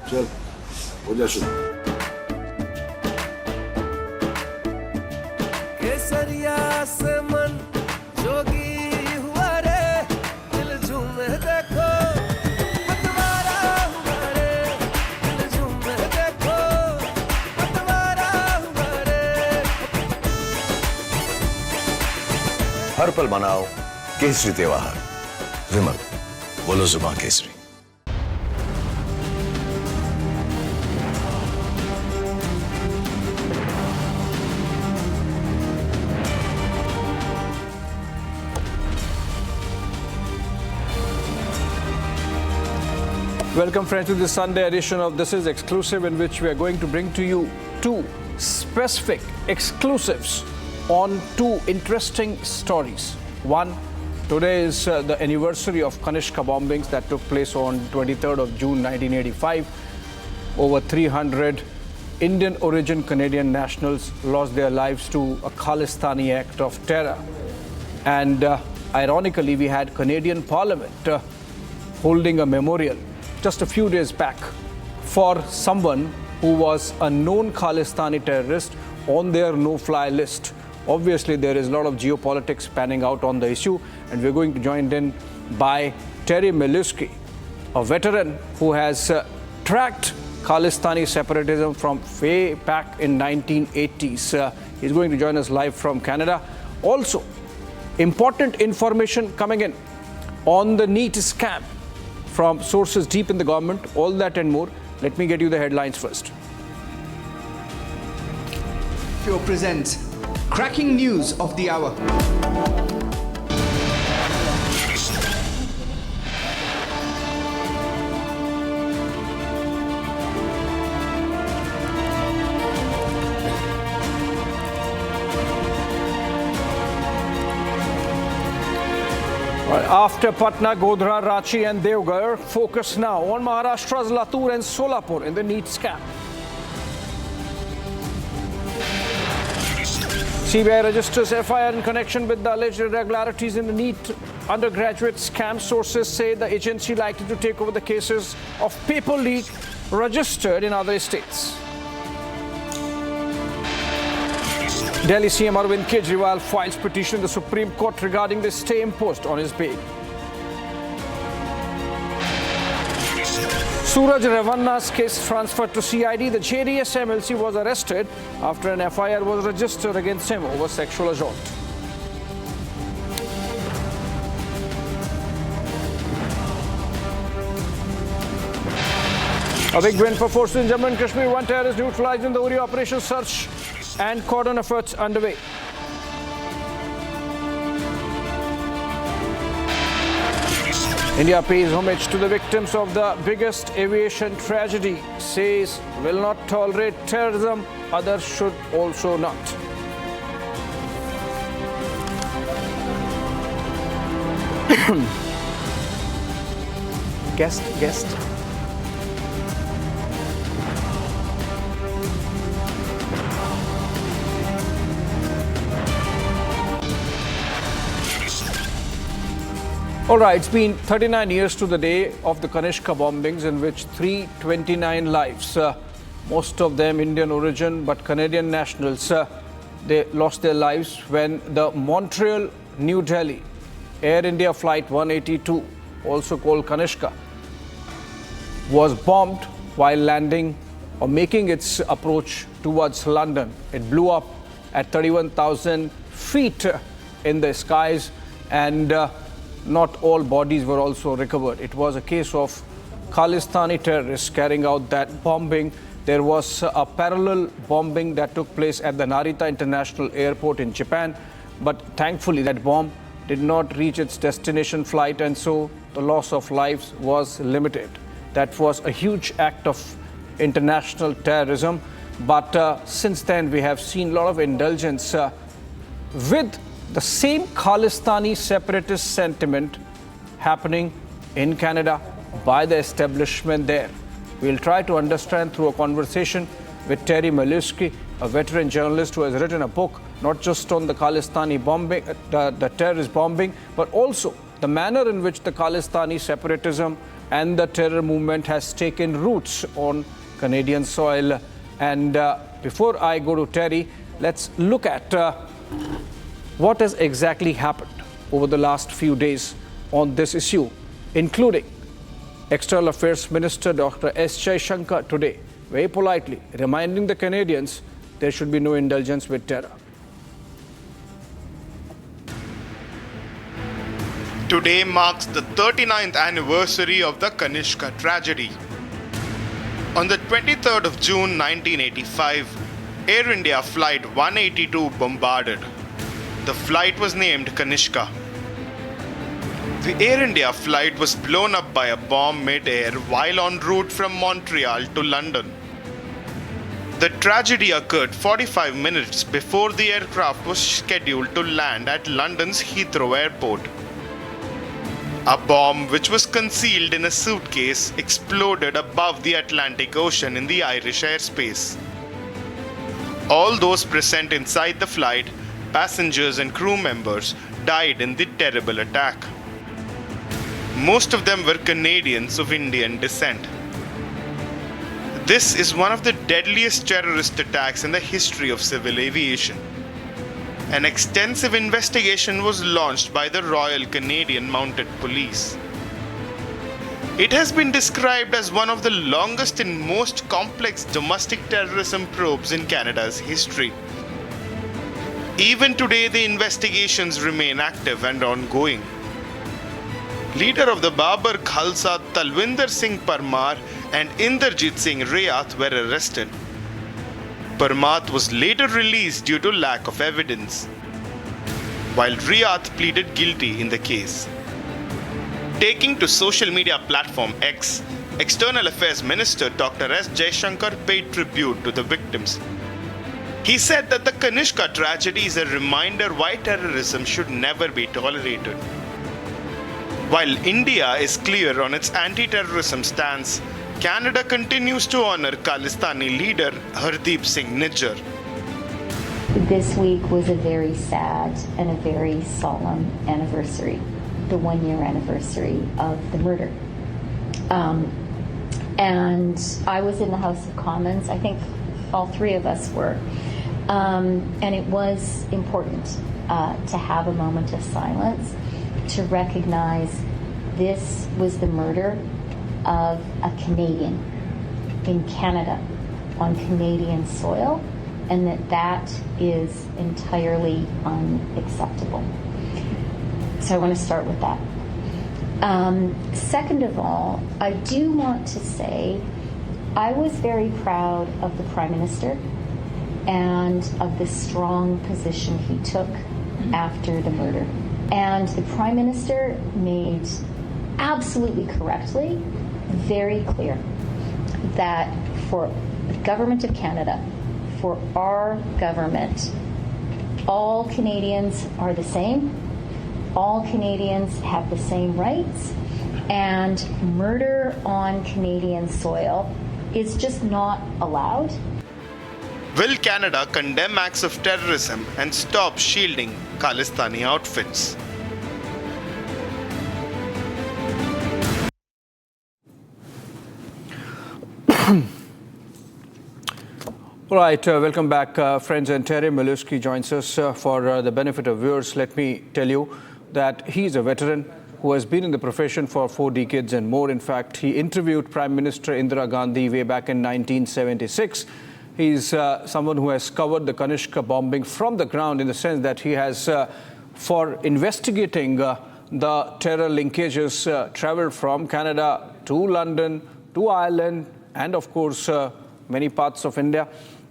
चल हो जा शुरू। केसरिया से मन जोगी हुआ रे, दिल झूमे देखो पतवारा हुआ रे, दिल झूमे देखो पतवारा हुआ रे। हर पल मनाओ केसरी त्योहार। विमल, बोलो जुबान Kesari. Welcome friends to the Sunday edition of This is Exclusive, in which we are going to bring to you two specific exclusives on two interesting stories. One, today is the anniversary of Kanishka bombings that took place on 23rd of June 1985. Over 300 Indian origin Canadian nationals lost their lives to a Khalistani act of terror. And ironically, we had Canadian Parliament holding a memorial just a few days back for someone who was a known Khalistani terrorist on their no-fly list. Obviously, there is a lot of geopolitics panning out on the issue, and we're going to join in by Terry Milewski, a veteran who has tracked Khalistani separatism from way back in 1980s. He's going to join us live from Canada. Also, important information coming in on the NEET scam from sources deep in the government, all that and more. Let me get you the headlines first. Show presents cracking news of the hour. After Patna, Godhra, Ranchi and Devgarh, focus now on Maharashtra's Latur and Solapur in the NEET scam. CBI registers FIR in connection with the alleged irregularities in the NEET undergraduate scam. Sources say the agency likely to take over the cases of paper leak registered in other states. Delhi CM Arvind Kejriwal files petition in the Supreme Court regarding the stay imposed on his bail. Suraj Ravanna's case transferred to CID. The JDS MLC was arrested after an FIR was registered against him over sexual assault. A big win for forces in Jammu and Kashmir. One terrorist neutralized in the Uri operation. Search and cordon efforts underway. India pays homage to the victims of the biggest aviation tragedy. Says will not tolerate terrorism. Others should also not. Guest. All right, it's been 39 years to the day of the Kanishka bombings, in which 329 lives, most of them Indian origin but Canadian nationals, they lost their lives when the Montreal-New Delhi Air India Flight 182, also called Kanishka, was bombed while landing or making its approach towards London. It blew up at 31,000 feet in the skies, and not all bodies were also recovered. It was a case of Khalistani terrorists carrying out that bombing. There was a parallel bombing that took place at the Narita International Airport in Japan, but thankfully that bomb did not reach its destination flight, and so the loss of lives was limited. That was a huge act of international terrorism, but since then we have seen a lot of indulgence with the same Khalistani separatist sentiment happening in Canada by the establishment there. We'll try to understand through a conversation with Terry Milewski, a veteran journalist who has written a book not just on the Khalistani bombing, the terrorist bombing, but also the manner in which the Khalistani separatism and the terror movement has taken roots on Canadian soil. And before I go to Terry, let's look at what has exactly happened over the last few days on this issue, including External Affairs Minister Dr. S. Jaishankar today, very politely reminding the Canadians there should be no indulgence with terror. Today marks the 39th anniversary of the Kanishka tragedy. On the 23rd of June 1985, Air India Flight 182 bombarded. The flight was named Kanishka. The Air India flight was blown up by a bomb mid-air while en route from Montreal to London. The tragedy occurred 45 minutes before the aircraft was scheduled to land at London's Heathrow Airport. A bomb which was concealed in a suitcase exploded above the Atlantic Ocean in the Irish airspace. All those present inside the flight, passengers and crew members, died in the terrible attack. Most of them were Canadians of Indian descent. This is one of the deadliest terrorist attacks in the history of civil aviation. An extensive investigation was launched by the Royal Canadian Mounted Police. It has been described as one of the longest and most complex domestic terrorism probes in Canada's history. Even today, the investigations remain active and ongoing. Leader of the Babar Khalsa Talwinder Singh Parmar and Inderjit Singh Riat were arrested. Parmat was later released due to lack of evidence, while Riat pleaded guilty in the case. Taking to social media platform X, External Affairs Minister Dr. S. Jaishankar paid tribute to the victims. He said that the Kanishka tragedy is a reminder why terrorism should never be tolerated. While India is clear on its anti-terrorism stance, Canada continues to honor Khalistani leader Hardeep Singh Nijjar. This week was a very sad and a very solemn anniversary, the one-year anniversary of the murder. And I was in the House of Commons. I think all three of us were. And it was important to have a moment of silence to recognize this was the murder of a Canadian in Canada on Canadian soil, and that is entirely unacceptable. So I want to start with that. Second of all, I do want to say I was very proud of the Prime Minister and of the strong position he took after the murder. And the Prime Minister made absolutely correctly very clear that for the Government of Canada, for our government, all Canadians are the same, all Canadians have the same rights, and murder on Canadian soil is just not allowed. Will Canada condemn acts of terrorism and stop shielding Khalistani outfits? All right, welcome back, friends. And Terry Milewski joins us for the benefit of viewers. Let me tell you that he's a veteran who has been in the profession for 4 decades and more. In fact, he interviewed Prime Minister Indira Gandhi way back in 1976. He's someone who has covered the Kanishka bombing from the ground, in the sense that he has, for investigating the terror linkages, traveled from Canada to London, to Ireland, and of course, many parts of India.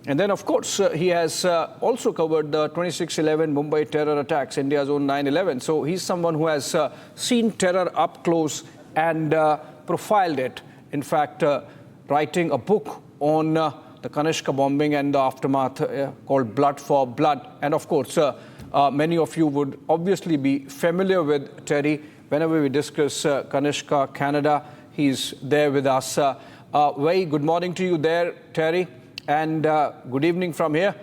And then, of course, he has also covered the 26/11 Mumbai terror attacks, India's own 9/11. So he's someone who has seen terror up close and profiled it. In fact, writing a book on the Kanishka bombing and the aftermath called Blood for Blood. And of course, many of you would obviously be familiar with Terry. Whenever we discuss Kanishka, Canada, he's there with us. Very good morning to you there, Terry, and good evening from here.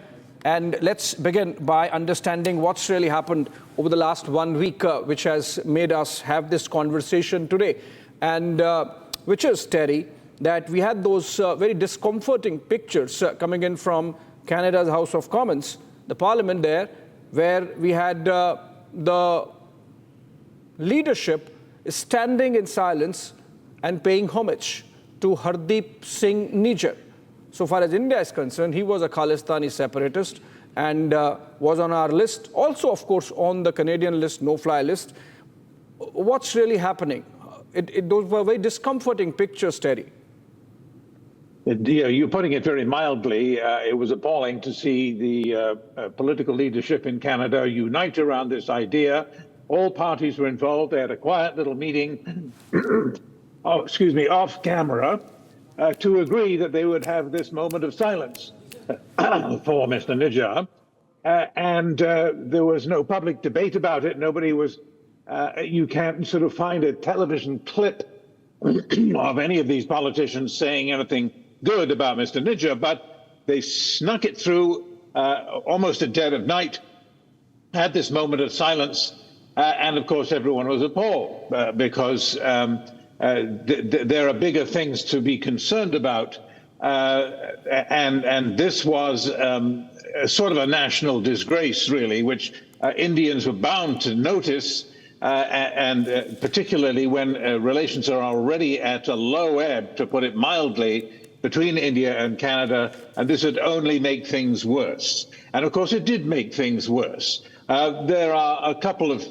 And let's begin by understanding what's really happened over the last 1 week, which has made us have this conversation today. And which is, Terry, that we had those very discomforting pictures coming in from Canada's House of Commons, the parliament there, where we had the leadership standing in silence and paying homage to Hardeep Singh Nijjar. So far as India is concerned, he was a Khalistani separatist and was on our list, also, of course, on the Canadian list, no-fly list. What's really happening? Those were very discomforting pictures, Terry. You're putting it very mildly. It was appalling to see the political leadership in Canada unite around this idea. All parties were involved. They had a quiet little meeting, off camera, to agree that they would have this moment of silence for Mr. Nijjar. And there was no public debate about it. Nobody was, you can't sort of find a television clip of any of these politicians saying anything good about Mr. Nijjar, but they snuck it through almost at dead of night, had this moment of silence, and of course everyone was appalled because there are bigger things to be concerned about, and this was sort of a national disgrace, really, which Indians were bound to notice, and particularly when relations are already at a low ebb, to put it mildly, between India and Canada, and this would only make things worse. And of course, it did make things worse. There are a couple of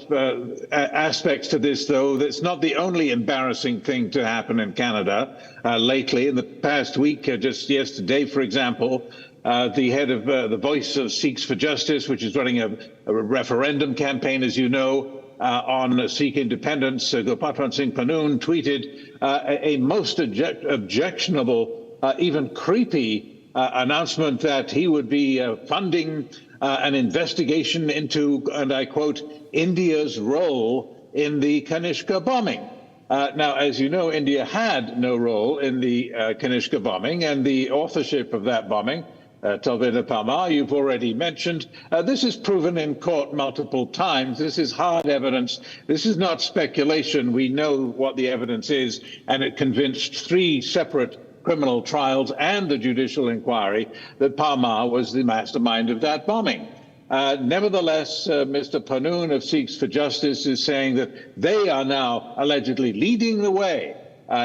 aspects to this, though. That's not the only embarrassing thing to happen in Canada lately. In the past week, just yesterday, for example, the head of the Voice of Sikhs for Justice, which is running a referendum campaign, as you know, on Sikh independence, Gopatwant Singh Pannoon tweeted a most objectionable, even creepy announcement that he would be funding an investigation into, and I quote, India's role in the Kanishka bombing. Now, as you know, India had no role in the Kanishka bombing, and the authorship of that bombing, Talvinder Parmar, you've already mentioned. This is proven in court multiple times. This is hard evidence. This is not speculation. We know what the evidence is, and it convinced 3 separate criminal trials and the judicial inquiry that Parmar was the mastermind of that bombing. Nevertheless, Mr. Pannoon of Sikhs for Justice is saying that they are now allegedly leading the way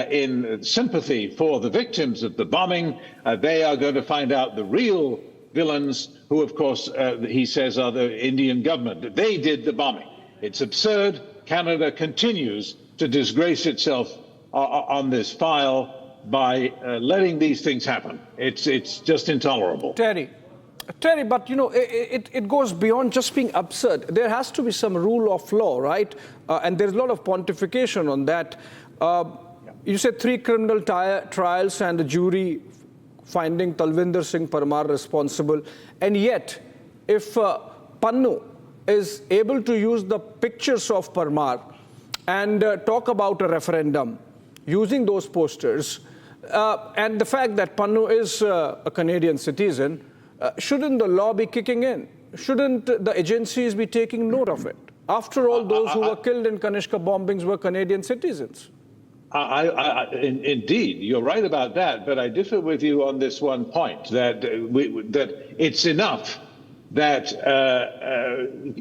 in sympathy for the victims of the bombing. They are going to find out the real villains, who, of course, he says are the Indian government. They did the bombing. It's absurd. Canada continues to disgrace itself on this file by letting these things happen. It's just intolerable. Terry, but you know, it goes beyond just being absurd. There has to be some rule of law, right? And there's a lot of pontification on that. You said 3 criminal trials and a jury finding Talvinder Singh Parmar responsible. And yet, if Pannu is able to use the pictures of Parmar and talk about a referendum using those posters, and the fact that Pannu is a Canadian citizen, shouldn't the law be kicking in? Shouldn't the agencies be taking note of it? After all, those who were killed in Kanishka bombings were Canadian citizens. Indeed, you're right about that, but I differ with you on this one point, that that it's enough that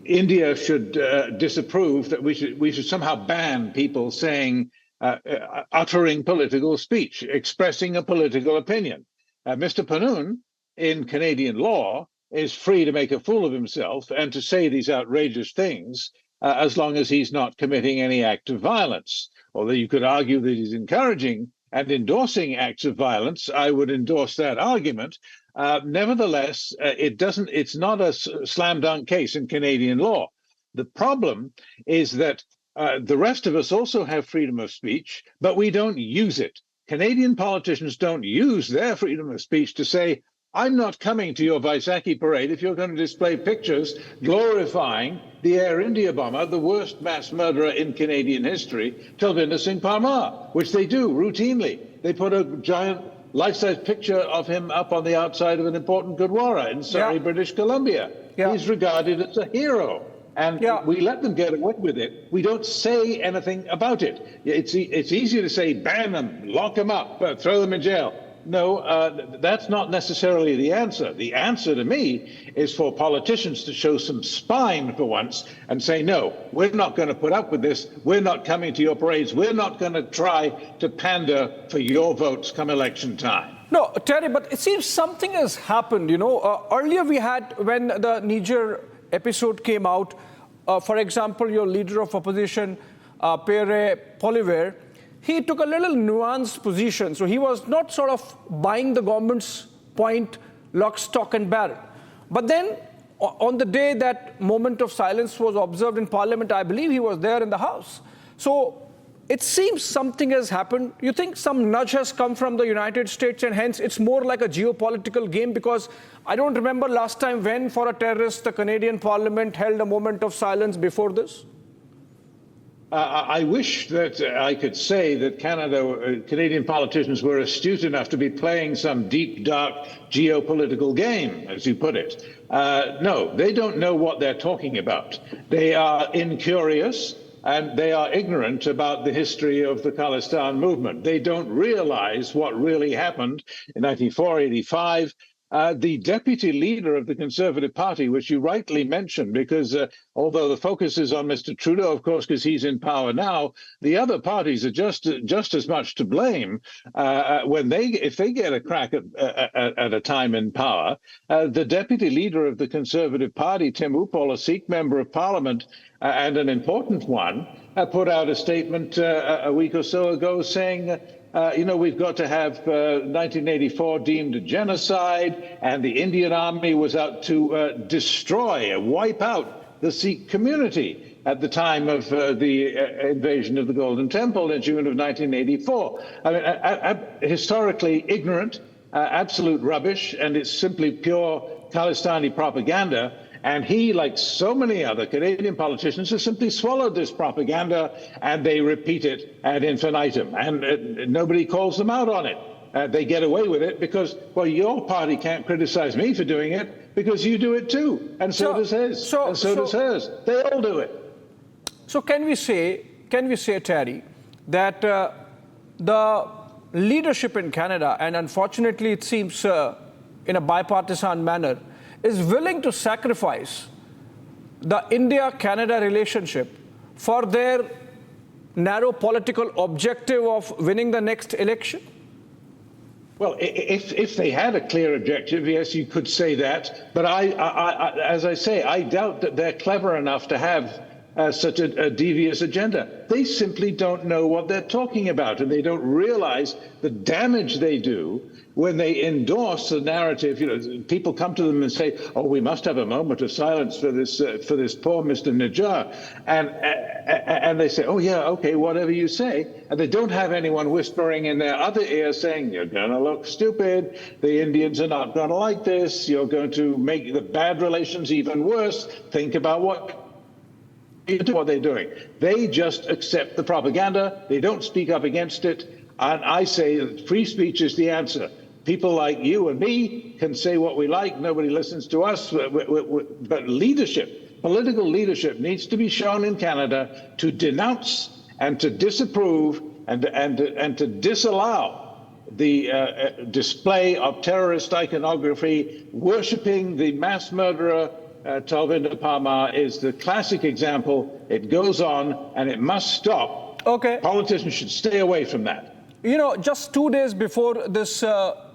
India should disapprove, that we should somehow ban people saying, uttering political speech, expressing a political opinion. Mr. Pannoon, in Canadian law, is free to make a fool of himself and to say these outrageous things as long as he's not committing any act of violence. Although you could argue that he's encouraging and endorsing acts of violence, I would endorse that argument. Nevertheless, it's not a slam dunk case in Canadian law. The problem is that the rest of us also have freedom of speech, but we don't use it. Canadian politicians don't use their freedom of speech to say, I'm not coming to your Vaisakhi parade if you're going to display pictures glorifying the Air India bomber, the worst mass murderer in Canadian history, Talvinder Singh Parmar, which they do routinely. They put a giant life-size picture of him up on the outside of an important Gurdwara in Surrey, British Columbia. He's regarded as a hero. and we let them get away with it. We don't say anything about it. It's easier to say ban them, lock them up, throw them in jail. No, that's not necessarily the answer. The answer to me is for politicians to show some spine for once and say, no, we're not going to put up with this. We're not coming to your parades. We're not going to try to pander for your votes come election time. No, Terry, but it seems something has happened. You know, earlier we had, when the Niger episode came out, for example, your leader of opposition, Pierre Poilievre, he took a little nuanced position. So he was not sort of buying the government's point, lock, stock and barrel. But then on the day that moment of silence was observed in Parliament, I believe he was there in the House. So it seems something has happened. You think some nudge has come from the United States and hence it's more like a geopolitical game? Because I don't remember last time when for a terrorist the Canadian Parliament held a moment of silence before this. I wish that I could say that Canadian politicians were astute enough to be playing some deep, dark geopolitical game, as you put it. No, they don't know what they're talking about. They are incurious and they are ignorant about the history of the Khalistani movement. They don't realize what really happened in 1984, 85. The deputy leader of the Conservative Party, which you rightly mentioned, because although the focus is on Mr. Trudeau, of course, because he's in power now, the other parties are just as much to blame if they get a crack at a time in power. The deputy leader of the Conservative Party, Tim Uppal, a Sikh member of Parliament and an important one, put out a statement a week or so ago saying, we've got to have 1984 deemed a genocide, and the Indian army was out to destroy, wipe out the Sikh community at the time of the invasion of the Golden Temple in June of 1984. I mean, historically ignorant, absolute rubbish, and it's simply pure Khalistani propaganda. And he, like so many other Canadian politicians, has simply swallowed this propaganda and they repeat it ad infinitum. And nobody calls them out on it. They get away with it because, well, your party can't criticize me for doing it because you do it too. And so does his. And so does hers. They all do it. So can we say, Terry, that the leadership in Canada, and unfortunately it seems in a bipartisan manner, is willing to sacrifice the India-Canada relationship for their narrow political objective of winning the next election? Well, if they had a clear objective, yes, you could say that. But as I say, I doubt that they're clever enough to have such a devious agenda. They simply don't know what they're talking about, and they don't realize the damage they do when they endorse the narrative. People come to them and say, "Oh, we must have a moment of silence for this poor Mr. Najjar," and they say, "Oh yeah, okay, whatever you say," and they don't have anyone whispering in their other ear saying, "You're going to look stupid. The Indians are not going to like this. You're going to make the bad relations even worse. Think about what they're doing." They just accept the propaganda. They don't speak up against it. And I say that free speech is the answer. People like you and me can say what we like. Nobody listens to us. But leadership, political leadership, needs to be shown in Canada to denounce and to disapprove and to disallow the display of terrorist iconography. Worshipping the mass murderer Talvinder Parmar is the classic example. It goes on and it must stop. Okay. Politicians should stay away from that. Just 2 days before this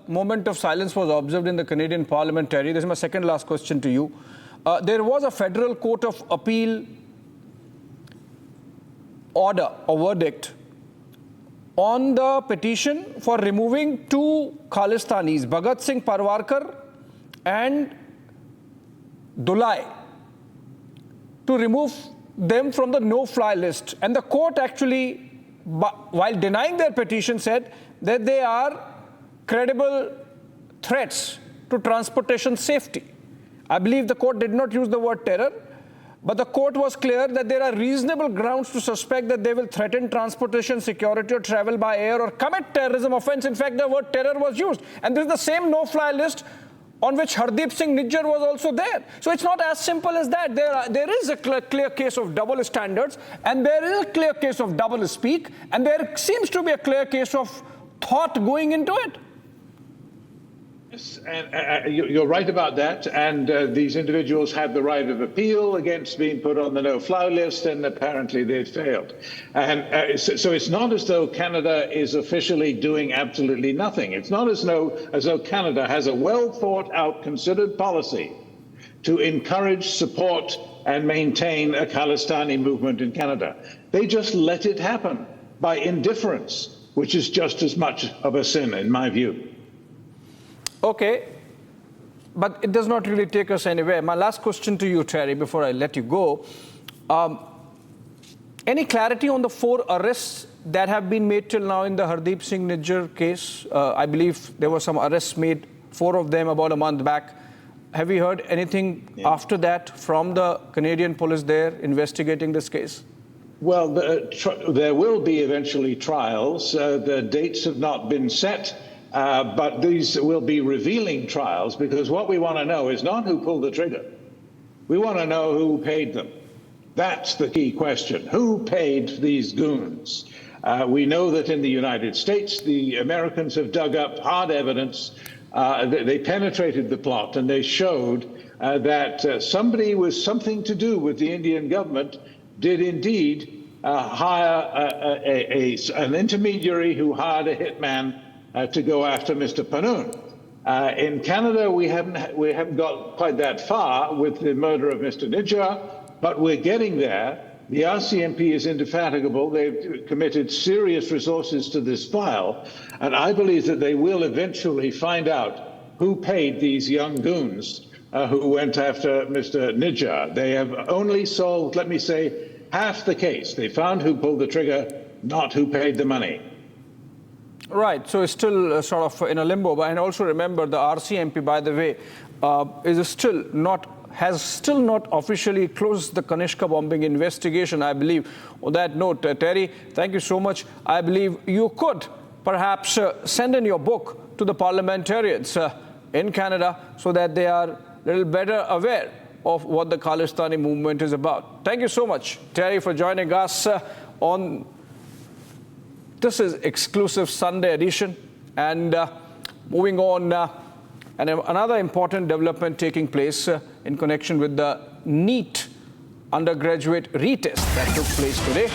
moment of silence was observed in the Canadian Parliament, Terry, this is my second last question to you. There was a federal court of appeal order or verdict on the petition for removing two Khalistanis, Bhagat Singh Parwarkar and Dulai, to remove them from the no-fly list. And the court actually, while denying their petition, said that they are credible threats to transportation safety. I believe the court did not use the word terror, but the court was clear that there are reasonable grounds to suspect that they will threaten transportation security or travel by air or commit terrorism offense. In fact, the word terror was used. And this is the same no-fly list on which Hardeep Singh Nijjar was also there. So it's not as simple as that. There is a clear case of double standards, and there is a clear case of double speak, and there seems to be a clear case of thought going into it. Yes, and you're right about that. And these individuals had the right of appeal against being put on the no-fly list, and apparently they failed. And so it's not as though Canada is officially doing absolutely nothing. It's not as though Canada has a well-thought-out, considered policy to encourage, support, and maintain a Khalistani movement in Canada. They just let it happen by indifference, which is just as much of a sin, in my view. Okay, but it does not really take us anywhere. My last question to you, Terry, before I let you go. Any clarity on the 4 arrests that have been made till now in the Hardeep Singh Nijjar case? I believe there were some arrests made, 4 of them about a month back. Have you heard anything after that from the Canadian police there investigating this case? Well, there will be eventually trials. The dates have not been set. But these will be revealing trials, because what we want to know is not who pulled the trigger. We want to know who paid them. That's the key question. Who paid these goons? We know that in the United States, the Americans have dug up hard evidence. They penetrated the plot, and they showed that somebody with something to do with the Indian government did indeed hire an intermediary who hired a hitman to go after Mr. Panoon. In Canada, we haven't got quite that far with the murder of Mr. Nijjar, but we're getting there. The RCMP is indefatigable. They've committed serious resources to this file, and I believe that they will eventually find out who paid these young goons who went after Mr. Nijjar. They have only solved, let me say, half the case. They found who pulled the trigger, not who paid the money. Right, so it's still sort of in a limbo. And also remember, the RCMP, by the way, has still not officially closed the Kanishka bombing investigation, I believe. On that note, Terry, thank you so much. I believe you could perhaps send in your book to the parliamentarians in Canada so that they are a little better aware of what the Khalistani movement is about. Thank you so much, Terry, for joining us on this is exclusive Sunday edition. And moving on, and another important development taking place in connection with the NEET undergraduate retest that took place today.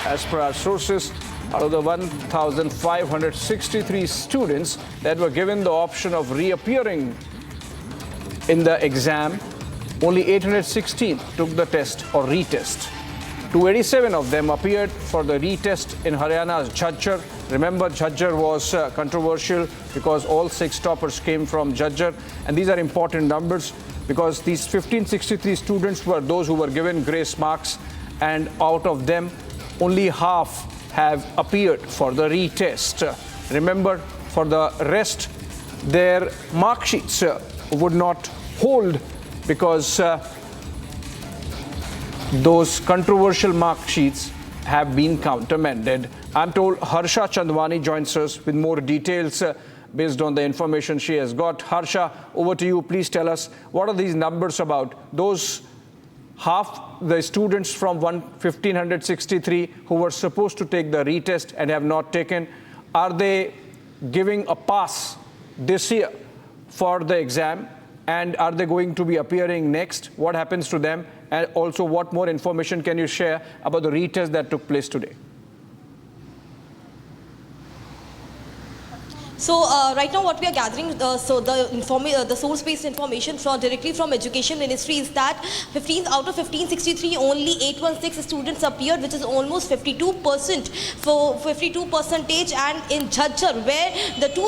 As per our sources, out of the 1,563 students that were given the option of reappearing in the exam, only 816 took the test or retest. 287 of them appeared for the retest in Haryana's Jhajjar. Remember, Jhajjar was controversial because all 6 toppers came from Jhajjar. And these are important numbers because these 1,563 students were those who were given grace marks, and out of them, only half have appeared for the retest. Remember, for the rest, their mark sheets would not hold because those controversial mark sheets have been countermanded. I'm told Harsha Chandwani joins us with more details based on the information she has got. Harsha, over to you. Please tell us, what are these numbers about? Those half the students from 1,563 who were supposed to take the retest and have not taken, are they giving a pass this year for the exam? And are they going to be appearing next? What happens to them? And also, what more information can you share about the retest that took place today? So right now what we are gathering, the source-based information directly from Education Ministry is that out of 1,563, only 816 students appeared, which is almost 52%. And in Jhajjar, where the two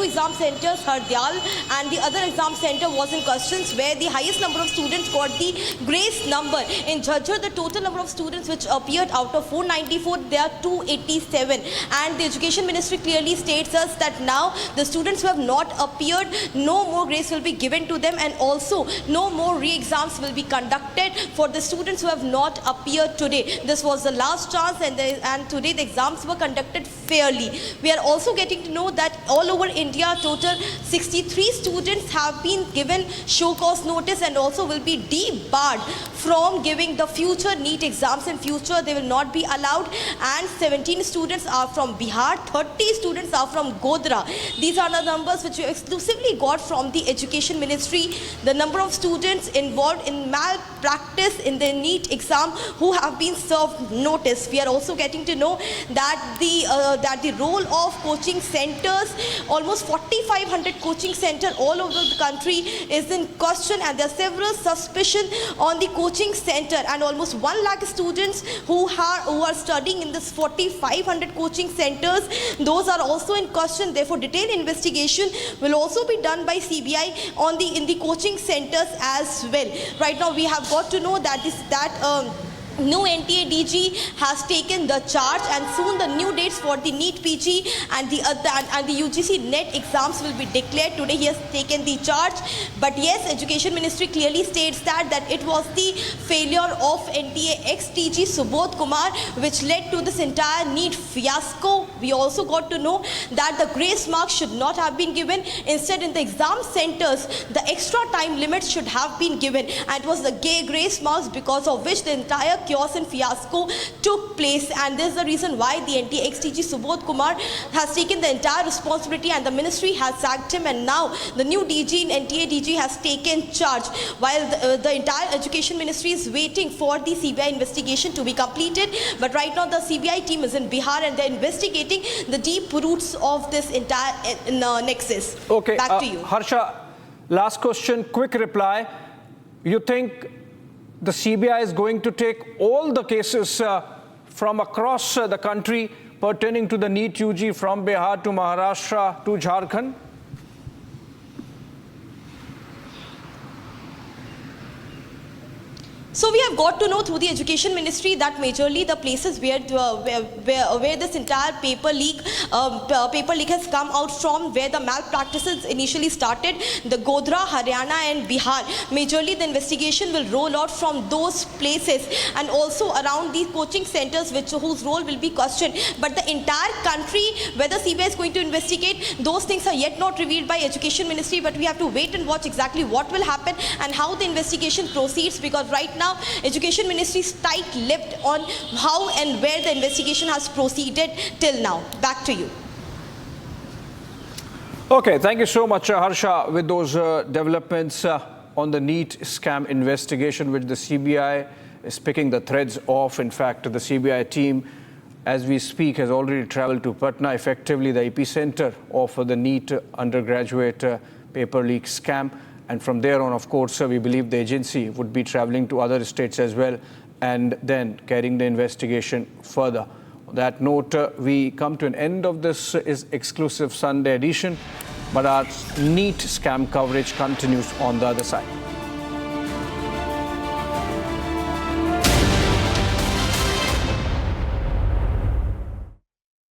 exam centers, Hardyal and the other exam center was in Customs, where the highest number of students got the grace number. In Jhajjar, the total number of students which appeared out of 494, they are 287. And the Education Ministry clearly states us us that now the students who have not appeared, no more grace will be given to them, and also no more re-exams will be conducted for the students who have not appeared today. This was the last chance, and today the exams were conducted fairly. We are also getting to know that all over India, total 63 students have been given show cause notice and also will be debarred from giving the future NEET exams. In future, they will not be allowed, and 17 students are from Bihar, 30 students are from Godhra. These are the numbers which we exclusively got from the Education Ministry. The number of students involved in malpractice in the NEET exam who have been served notice. We are also getting to know that the role of coaching centers, almost 4,500 coaching centers all over the country is in question, and there are several suspicions on the coaching center, and almost 1 lakh students who are studying in this 4,500 coaching centers, those are also in question. Therefore, detailed investigation will also be done by CBI in the coaching centers as well. Right now, we have got to know that new NTA DG has taken the charge, and soon the new dates for the NEET PG and the UGC NET exams will be declared. Today he has taken the charge, but yes, Education Ministry clearly states that it was the failure of NTA ex-DG Subodh Kumar which led to this entire NEET fiasco. We also got to know that the grace marks should not have been given. Instead, in the exam centers, the extra time limits should have been given, and it was the grace marks because of which the entire chaos and fiasco took place. And this is the reason why the NTA ex-DG Subodh Kumar has taken the entire responsibility, and the ministry has sacked him, and now the new DG, NTA DG, has taken charge, while the entire Education Ministry is waiting for the CBI investigation to be completed. But right now the CBI team is in Bihar and they're investigating the deep roots of this entire nexus. Okay, back to you. Harsha, last question, quick reply. You think the CBI is going to take all the cases from across the country pertaining to the NEET UG from Bihar to Maharashtra to Jharkhand? So we have got to know through the Education Ministry that majorly the places where this entire paper leak has come out from, where the malpractices initially started, the Godhra, Haryana and Bihar. Majorly the investigation will roll out from those places, and also around these coaching centers whose role will be questioned. But the entire country, whether CBI is going to investigate, those things are yet not revealed by Education Ministry, but we have to wait and watch exactly what will happen and how the investigation proceeds, because right now Education Ministry is tight-lipped on how and where the investigation has proceeded till now. Back to you. Okay, thank you so much, Harsha, with those developments on the NEET scam investigation, which the CBI is picking the threads off. In fact, the CBI team, as we speak, has already traveled to Patna, effectively the epicenter of the NEET undergraduate paper leak scam. And from there on, of course, we believe the agency would be traveling to other states as well and then carrying the investigation further. On that note, we come to an end of this exclusive Sunday edition, but our NEET scam coverage continues on the other side.